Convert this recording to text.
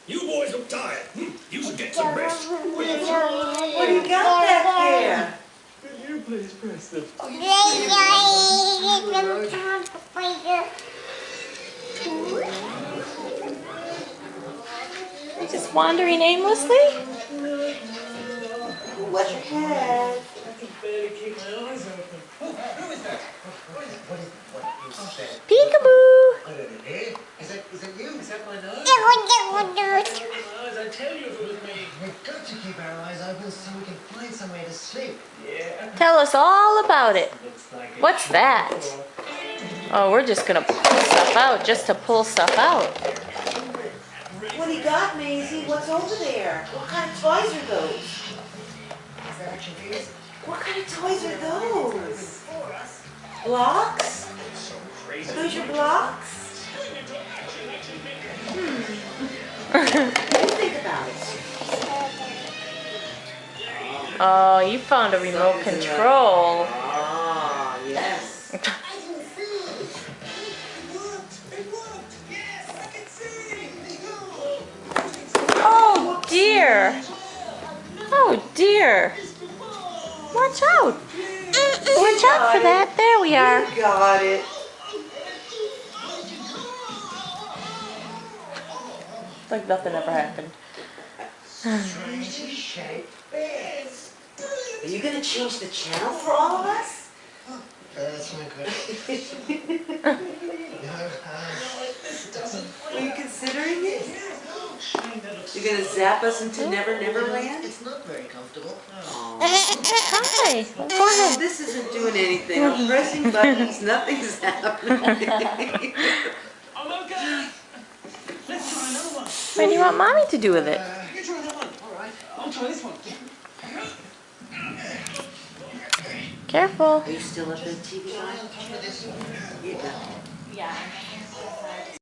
You boys look tired. You should get some rest. What do you got back there? Could you please press the... You just wandering aimlessly? Watch your head. I can barely keep my eyes open. Who is that? What is that? Peekaboo! Is that you? Is that my nose? My eyes, I tell you it was me. We've got to keep our eyes open so we can find somewhere to sleep. Yeah. Tell us all about it. Looks like it. What's that? Oh, we're just gonna pull stuff out just to pull stuff out. What do you got, Maisie? What's over there? What kind of toys are those? Is that action figures? What kind of toys are those? Blocks? Crazy. Are those your blocks? What do you think about it? Oh, you found a remote control. Ah, yes. Oh dear. Oh dear. Watch out. Watch out for that. There we are. You got it. Like nothing ever happened. Strangely shaped bears. Are you going to change the channel for all of us? That's not good. Are you considering it? You're going to zap us into Never Never Land? It's not very comfortable. Hi. Go ahead. This isn't doing anything. I'm pressing buttons. Nothing's happening. I'm okay. Let's try another one. What do you want Mommy to do with it? You try that one. All right. I'll try this one. Careful. Are you still up at TV line? For this. Yeah. Yeah.